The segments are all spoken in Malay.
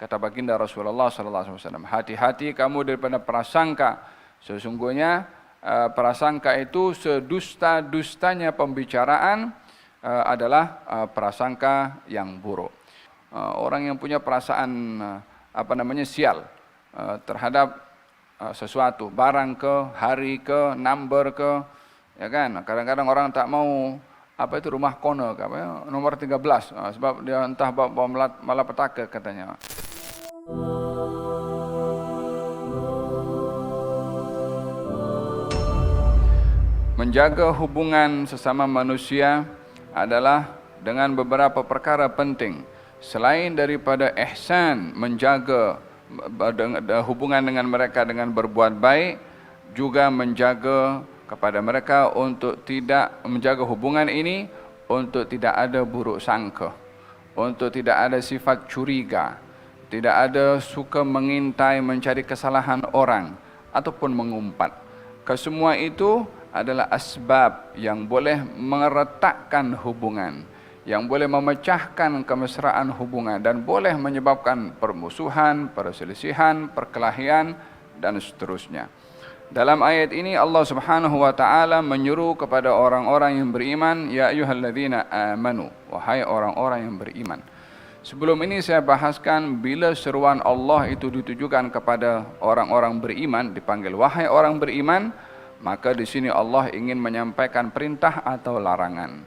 Kata baginda Rasulullah SAW, hati-hati kamu daripada prasangka. Sesungguhnya prasangka itu sedusta-dustanya pembicaraan adalah prasangka yang buruk. Orang yang punya perasaan sial terhadap sesuatu, barang ke, hari ke, number ke, ya kan? Kadang-kadang orang tak mau rumah kono, nomor 13, sebab dia entah bawa malapetaka katanya. Menjaga hubungan sesama manusia adalah dengan beberapa perkara penting. Selain daripada ihsan, menjaga hubungan dengan mereka dengan berbuat baik, juga menjaga kepada mereka untuk tidak menjaga hubungan ini untuk tidak ada buruk sangka, untuk tidak ada sifat curiga, tidak ada suka mengintai mencari kesalahan orang ataupun mengumpat. Kesemua itu adalah asbab yang boleh meretakkan hubungan, yang boleh memecahkan kemesraan hubungan dan boleh menyebabkan permusuhan, perselisihan, perkelahian dan seterusnya. Dalam ayat ini Allah Subhanahu wa taala menyuruh kepada orang-orang yang beriman, ya ayyuhalladzina amanu, wahai orang-orang yang beriman. Sebelum ini saya bahaskan bila seruan Allah itu ditujukan kepada orang-orang beriman, dipanggil wahai orang beriman, maka di sini Allah ingin menyampaikan perintah atau larangan.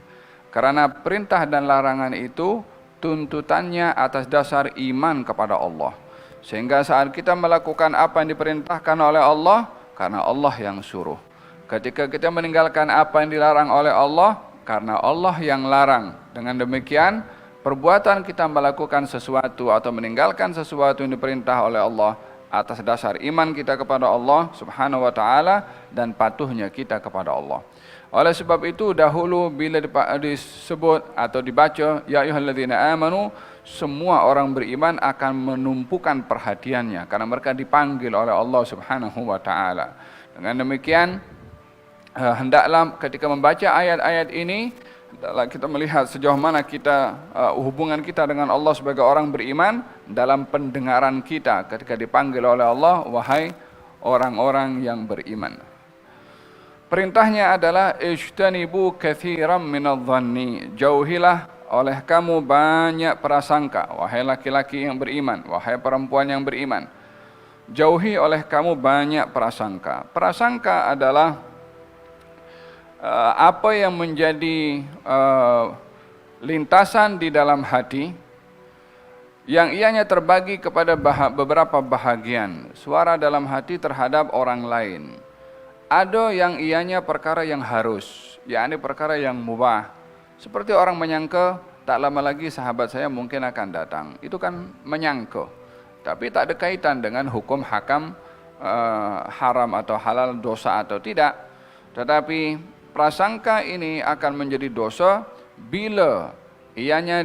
Karena perintah dan larangan itu tuntutannya atas dasar iman kepada Allah. Sehingga saat kita melakukan apa yang diperintahkan oleh Allah, karena Allah yang suruh. Ketika kita meninggalkan apa yang dilarang oleh Allah, karena Allah yang larang. Dengan demikian, perbuatan kita melakukan sesuatu atau meninggalkan sesuatu yang diperintah oleh Allah atas dasar iman kita kepada Allah Subhanahu wa taala dan patuhnya kita kepada Allah. Oleh sebab itu dahulu bila disebut atau dibaca ya ayyuhalladzina amanu, semua orang beriman akan menumpukan perhatiannya karena mereka dipanggil oleh Allah Subhanahu wa taala. Dengan demikian hendaklah ketika membaca ayat-ayat ini hendaklah kita melihat sejauh mana kita hubungan kita dengan Allah sebagai orang beriman dalam pendengaran kita ketika dipanggil oleh Allah wahai orang-orang yang beriman. Perintahnya adalah ijtanibu katsiran minadh-dhanni, jauhilah oleh kamu banyak prasangka, wahai laki-laki yang beriman, wahai perempuan yang beriman. Jauhi oleh kamu banyak prasangka. Prasangka adalah apa yang menjadi lintasan di dalam hati yang ianya terbagi kepada beberapa bahagian. Suara dalam hati terhadap orang lain. Ada yang ianya perkara yang harus, yakni perkara yang mubah. Seperti orang menyangka tak lama lagi sahabat saya mungkin akan datang. Itu kan menyangka. Tapi tak ada kaitan dengan hukum hakam haram atau halal, dosa atau tidak. Tetapi prasangka ini akan menjadi dosa bila ianya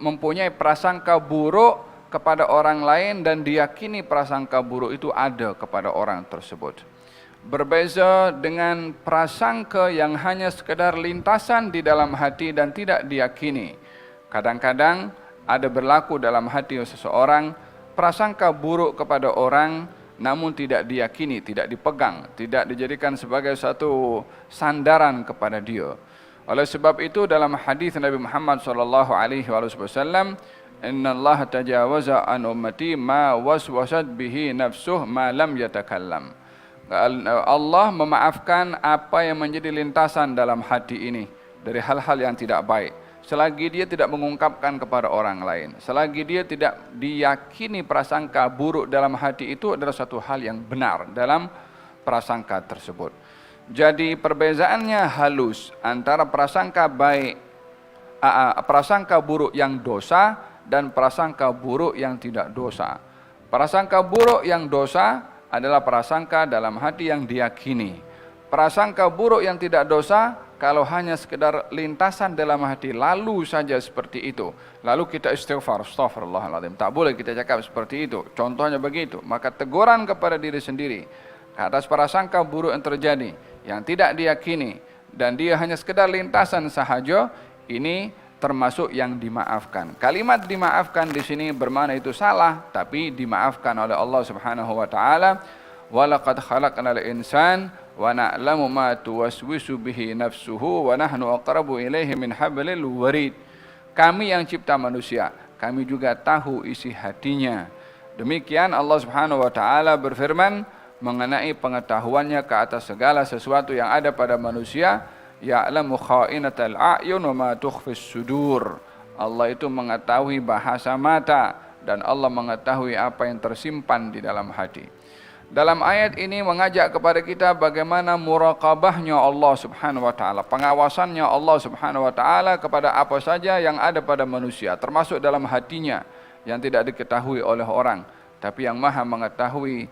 mempunyai prasangka buruk kepada orang lain dan diyakini prasangka buruk itu ada kepada orang tersebut. Berbeza dengan prasangka yang hanya sekedar lintasan di dalam hati dan tidak diyakini. Kadang-kadang ada berlaku dalam hati seseorang prasangka buruk kepada orang namun tidak diyakini, tidak dipegang, tidak dijadikan sebagai satu sandaran kepada dia. Oleh sebab itu dalam hadis Nabi Muhammad SAW, innallaha tajawaza an ummati ma waswasat bihi nafsuh ma lam yatakallam. Allah memaafkan apa yang menjadi lintasan dalam hati ini dari hal-hal yang tidak baik, selagi dia tidak mengungkapkan kepada orang lain, selagi dia tidak diyakini prasangka buruk dalam hati itu adalah satu hal yang benar dalam prasangka tersebut. Jadi perbezaannya halus antara prasangka baik, prasangka buruk yang dosa dan prasangka buruk yang tidak dosa. Prasangka buruk yang dosa adalah prasangka dalam hati yang diyakini. Prasangka buruk yang tidak dosa kalau hanya sekedar lintasan dalam hati lalu saja seperti itu. Lalu kita istighfar, astaghfirullahaladzim. Tak boleh kita cakap seperti itu. Contohnya begitu. Maka teguran kepada diri sendiri atas prasangka buruk yang terjadi yang tidak diyakini dan dia hanya sekedar lintasan sahaja, ini termasuk yang dimaafkan. Kalimat dimaafkan di sini bermakna itu salah, tapi dimaafkan oleh Allah Subhanahu wa taala. Walaqad khalaqnal insan wa na'lamu ma tuwaswisu bihi nafsuhu wa nahnu aqrabu ilaihi min hablil warid. Kami yang cipta manusia, kami juga tahu isi hatinya. Demikian Allah Subhanahu wa taala berfirman mengenai pengetahuannya ke atas segala sesuatu yang ada pada manusia, ya'lamu kha'inatal a'yun wa ma tukhfis sudur. Allah itu mengetahui bahasa mata dan Allah mengetahui apa yang tersimpan di dalam hati. Dalam ayat ini mengajak kepada kita bagaimana muraqabahnya Allah Subhanahu wa taala, pengawasannya Allah Subhanahu wa taala kepada apa saja yang ada pada manusia, termasuk dalam hatinya yang tidak diketahui oleh orang, tapi yang Maha mengetahui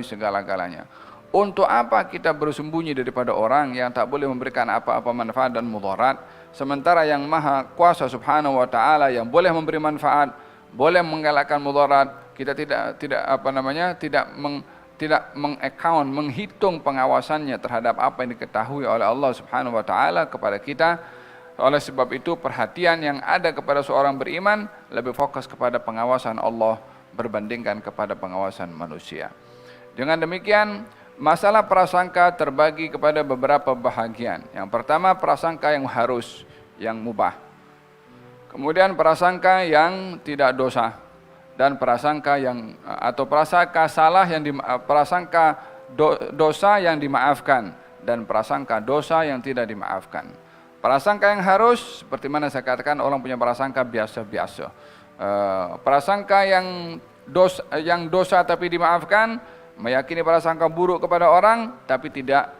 segala-galanya. Untuk apa kita bersembunyi daripada orang yang tak boleh memberikan apa-apa manfaat dan mudarat, sementara yang Maha Kuasa Subhanahu wa taala yang boleh memberi manfaat, boleh mengelakkan mudarat, kita tidak mengakaunt, menghitung pengawasannya terhadap apa yang diketahui oleh Allah Subhanahu wa taala kepada kita. Oleh sebab itu perhatian yang ada kepada seorang beriman lebih fokus kepada pengawasan Allah berbandingkan kepada pengawasan manusia. Dengan demikian, masalah prasangka terbagi kepada beberapa bahagian. Yang pertama prasangka yang harus, yang mubah. Kemudian prasangka yang tidak dosa, dan prasangka yang atau prasangka salah yang dosa yang dimaafkan, dan prasangka dosa yang tidak dimaafkan. Prasangka yang harus, seperti mana saya katakan, orang punya prasangka biasa-biasa. Prasangka yang dosa tapi dimaafkan, meyakini prasangka buruk kepada orang tapi tidak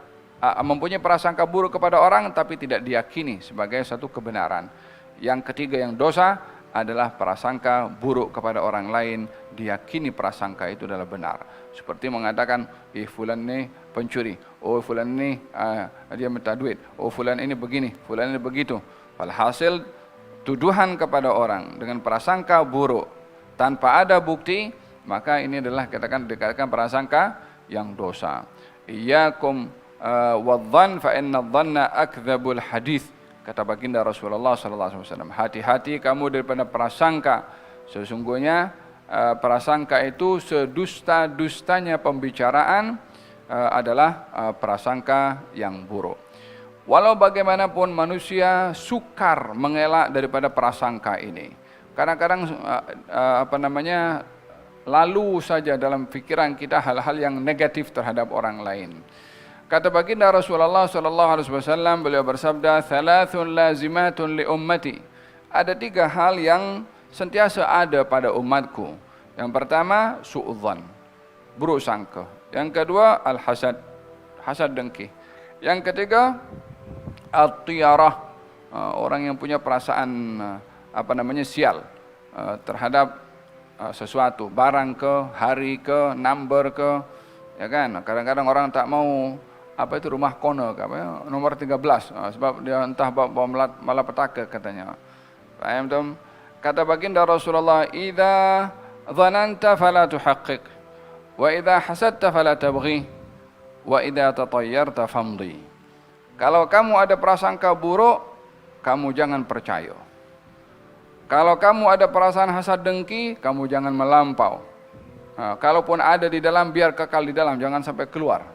mempunyai prasangka buruk kepada orang tapi tidak diyakini sebagai satu kebenaran. Yang ketiga yang dosa adalah prasangka buruk kepada orang lain, diyakini prasangka itu adalah benar. Seperti mengatakan, fulan ini pencuri, fulan ini dia minta duit, fulan ini begini, fulan ini begitu. Alhasil tuduhan kepada orang dengan prasangka buruk tanpa ada bukti, maka ini adalah dikatakan prasangka yang dosa. Iyyakum wadh-dhann fa inna adh-dhanna akdzabul hadits. Kata baginda Rasulullah sallallahu alaihi wasallam, hati-hati kamu daripada prasangka. Sesungguhnya prasangka itu sedusta-dustanya pembicaraan adalah prasangka yang buruk. Walau bagaimanapun manusia sukar mengelak daripada prasangka ini. Kadang-kadang lalu saja dalam pikiran kita hal-hal yang negatif terhadap orang lain. Kata baginda Rasulullah sallallahu alaihi wasallam, beliau bersabda, "Thalathun lazimatun li ummati." Ada 3 hal yang sentiasa ada pada umatku. Yang pertama, su'udzan, buruk sangka. Yang kedua, al-hasad, hasad dengki. Yang ketiga, at-tiyarah, orang yang punya perasaan sial terhadap sesuatu, barang ke, hari ke, number ke, ya kan? Kadang-kadang orang tak mau rumah kono, nomor 13, sebab dia entah bawa malapetaka katanya. Paham tuh? Kata baginda Rasulullah, "Idza dhananta fala tuhaqqiq, wa idza hasadta fala tabghi, wa idza tatayyarta famdi." Kalau kamu ada prasangka buruk, kamu jangan percaya. Kalau kamu ada perasaan hasad dengki, kamu jangan melampau. Kalaupun ada di dalam, biar kekal di dalam, jangan sampai keluar.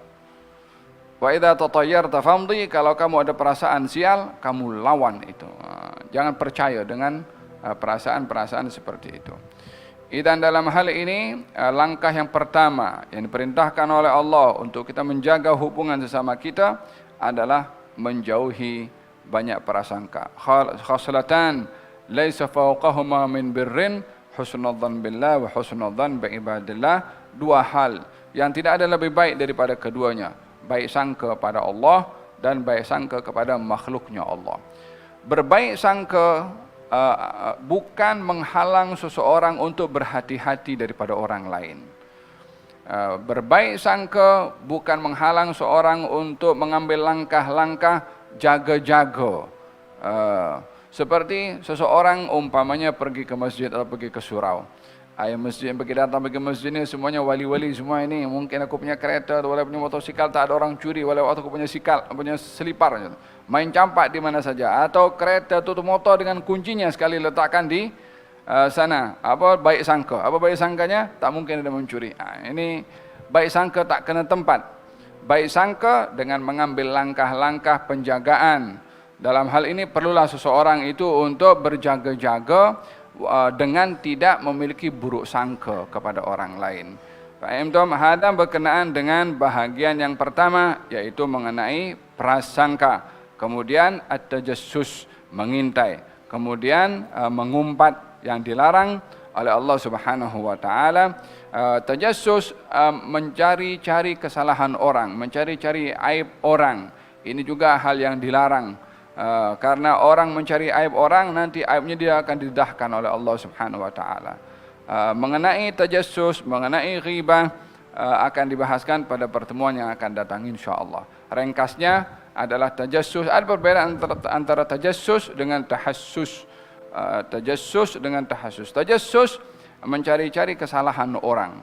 Wa idza tatayyarta famdi, kalau kamu ada perasaan sial, kamu lawan itu. Jangan percaya dengan perasaan-perasaan seperti itu. Dan dalam hal ini, langkah yang pertama yang diperintahkan oleh Allah untuk kita menjaga hubungan sesama kita adalah menjauhi banyak prasangka. Khaslatan laisa fawqahuma min birrin husnudzan billah wa husnudzan bi ibadillah. 2 hal yang tidak ada lebih baik daripada keduanya, baik sangka pada Allah dan baik sangka kepada makhluknya Allah. Berbaik sangka bukan menghalang seseorang untuk berhati-hati daripada orang lain. Berbaik sangka bukan menghalang seorang untuk mengambil langkah-langkah jaga-jaga. Seperti seseorang umpamanya pergi ke masjid atau pergi ke surau. Ayah masjid yang pergi datang pergi masjid ni semuanya wali-wali semua ini. Mungkin aku punya kereta, walau punya motosikal tak ada orang curi, walau aku punya punya selipar. Main campak di mana saja. Atau kereta tutup motor dengan kuncinya sekali letakkan di sana. Apa baik sangka? Apa baik sangkanya? Tak mungkin ada mencuri. Ini baik sangka tak kena tempat. Baik sangka dengan mengambil langkah-langkah penjagaan. Dalam hal ini perlulah seseorang itu untuk berjaga-jaga dengan tidak memiliki buruk sangka kepada orang lain. Fahimtum? Hadam berkenaan dengan bahagian yang pertama, yaitu mengenai prasangka. Kemudian at-tajassus, mengintai. Kemudian mengumpat yang dilarang oleh Allah Subhanahu wa taala. Tajassus, mencari-cari kesalahan orang, mencari-cari aib orang. Ini juga hal yang dilarang. Karena orang mencari aib orang, nanti aibnya dia akan didedahkan oleh Allah Subhanahu wa taala. Mengenai tajassus, mengenai ghibah akan dibahaskan pada pertemuan yang akan datang insyaallah. Ringkasnya adalah tajassus, ada perbedaan antara tajassus dengan tahassus. Tajassus dengan tahassus. Tajassus mencari-cari kesalahan orang.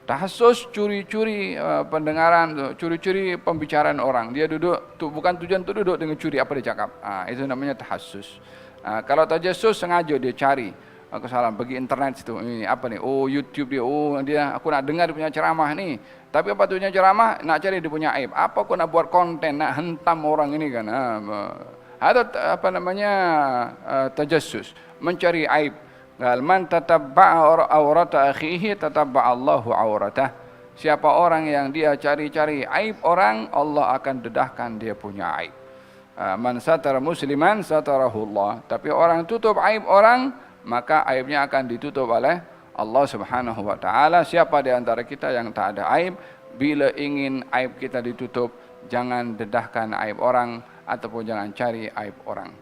Tahassus curi-curi pendengaran, curi-curi pembicaraan orang. Dia duduk, bukan tujuan untuk duduk dengan curi apa dia cakap. Itu namanya tahassus. Kalau tajassus sengaja dia cari kesalahan, pergi internet situ. Ini apa ni? Oh, YouTube dia. Oh, dia aku nak dengar dia punya ceramah ni. Tapi apa tujuannya ceramah? Nak cari dia punya aib. Apa aku nak buat konten, nak hentam orang ini kan? Ada apa namanya tajassus, mencari aib. Man tatabba'a aurata akhihi tatabba'a Allahu auratah. Siapa orang yang dia cari-cari aib orang, Allah akan dedahkan dia punya aib. Man satara musliman satarahu Allah. Tapi orang tutup aib orang, maka aibnya akan ditutup oleh Allah Subhanahu wa taala. Siapa di antara kita yang tak ada aib, bila ingin aib kita ditutup, jangan dedahkan aib orang ataupun jangan cari aib orang.